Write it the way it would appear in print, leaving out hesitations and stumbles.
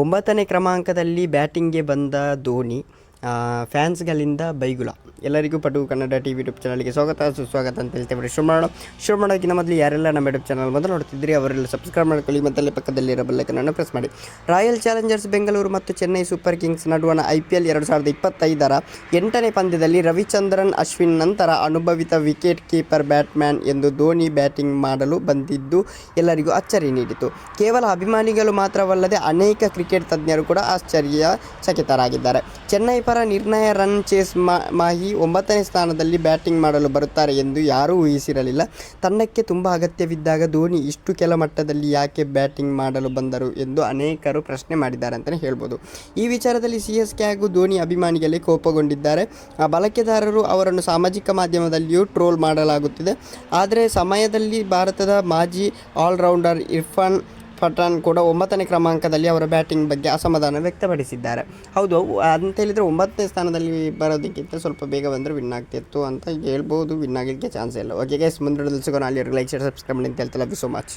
9ನೇ ಕ್ರಮಾಂಕದಲ್ಲಿ ಬ್ಯಾಟಿಂಗ್ಗೆ ಬಂದ ಧೋನಿ ಫ್ಯಾನ್ಸ್ಗಳಿಂದ ಬೈಗುಳ. ಎಲ್ಲರಿಗೂ ಪಟು ಕನ್ನಡ ಟಿ ವಿ ಯೂಟ್ಯೂಬ್ ಚಾನಲ್ಗೆ ಸ್ವಾಗತ ಸುಸ್ವಾಗತ ಅಂತ ಹೇಳ್ತೇವೆ. ಶುರು ಮಾಡೋಕ್ಕಿಂತ ಮೊದಲು ಯಾರೆಲ್ಲ ನಮ್ಮ ಯೂಟ್ಯೂಬ್ ಚಾನಲ್ ಮೊದಲು ನೋಡ್ತಿದ್ರಿ ಅವರೆಲ್ಲ ಸಬ್ಸ್ಕ್ರೈಬ್ ಮಾಡ್ಕೊಳ್ಳಿ ಮತ್ತು ಅಲ್ಲೇ ಪಕ್ಕದಲ್ಲಿರೋ ಬೆಲ್ಲೈಕನನ್ನು ಪ್ರೆಸ್ ಮಾಡಿ. ರಾಯಲ್ ಚಾಲೆಂಜರ್ಸ್ ಬೆಂಗಳೂರು ಮತ್ತು ಚೆನ್ನೈ ಸೂಪರ್ ಕಿಂಗ್ಸ್ ನಡುವಣ IPL 2025ರ 8ನೇ ಪಂದ್ಯದಲ್ಲಿ ರವಿಚಂದ್ರನ್ ಅಶ್ವಿನ್ ನಂತರ ಅನುಭವಿತ ವಿಕೆಟ್ ಕೀಪರ್ ಬ್ಯಾಟ್ಸ್ಮನ್ ಎಂದು ಧೋನಿ ಬ್ಯಾಟಿಂಗ್ ಮಾಡಲು ಬಂದಿದ್ದು ಎಲ್ಲರಿಗೂ ಅಚ್ಚರಿ ನೀಡಿತು. ಕೇವಲ ಅಭಿಮಾನಿಗಳು ಮಾತ್ರವಲ್ಲದೆ ಅನೇಕ ಕ್ರಿಕೆಟ್ ತಜ್ಞರು ಕೂಡ ಆಶ್ಚರ್ಯಚಕಿತರಾಗಿದ್ದಾರೆ. ಚೆನ್ನೈ ಪರ ನಿರ್ಣಯ ರನ್ ಚೇಸ್ ಮಾಹಿ 9ನೇ ಸ್ಥಾನದಲ್ಲಿ ಬ್ಯಾಟಿಂಗ್ ಮಾಡಲು ಬರುತ್ತಾರೆ ಎಂದು ಯಾರೂ ಊಹಿಸಿರಲಿಲ್ಲ. ತಂಡಕ್ಕೆ ತುಂಬ ಅಗತ್ಯವಿದ್ದಾಗ ಧೋನಿ ಇಷ್ಟು ಕೆಳ ಮಟ್ಟದಲ್ಲಿ ಯಾಕೆ ಬ್ಯಾಟಿಂಗ್ ಮಾಡಲು ಬಂದರು ಎಂದು ಅನೇಕರು ಪ್ರಶ್ನೆ ಮಾಡಿದ್ದಾರೆ ಅಂತಲೇ ಹೇಳ್ಬೋದು. ಈ ವಿಚಾರದಲ್ಲಿ CSK ಹಾಗೂ ಧೋನಿ ಅಭಿಮಾನಿಗಳೇ ಕೋಪಗೊಂಡಿದ್ದಾರೆ. ಬಳಕೆದಾರರು ಅವರನ್ನು ಸಾಮಾಜಿಕ ಮಾಧ್ಯಮದಲ್ಲಿಯೂ ಟ್ರೋಲ್ ಮಾಡಲಾಗುತ್ತಿದೆ. ಆದರೆ ಸಮಯದಲ್ಲಿ ಭಾರತದ ಮಾಜಿ ಆಲ್ರೌಂಡರ್ ಇರ್ಫಾನ್ ಪಠಾಣ್ ಕೂಡ 9ನೇ ಕ್ರಮಾಂಕದಲ್ಲಿ ಅವರ ಬ್ಯಾಟಿಂಗ್ ಬಗ್ಗೆ ಅಸಮಾಧಾನ ವ್ಯಕ್ತಪಡಿಸಿದ್ದಾರೆ. ಹೌದು, ಅಂತ ಹೇಳಿದರೆ 9ನೇ ಸ್ಥಾನದಲ್ಲಿ ಬರೋದಕ್ಕಿಂತ ಸ್ವಲ್ಪ ಬೇಗ ಬಂದರೆ ವಿನ್ ಆಗ್ತಿತ್ತು ಅಂತ ಹೇಳ್ಬೋದು. ವಿನ್ ಆಗಲಿಕ್ಕೆ ಚಾನ್ಸ್ ಇಲ್ಲ. ಓಕೆ ಗೈಸ್, ಮುಂದೆ ಸಿಗೋಣ. ಅಲ್ಲಿ ಲೈಕ್ ಶೇರ್ ಸಬ್ಸ್ಕ್ರೈಬ್ ಮಾಡಿ ಅಂತ ಹೇಳ್ತಾ ಲವ್ ಯು ಸೋ ಮಚ್.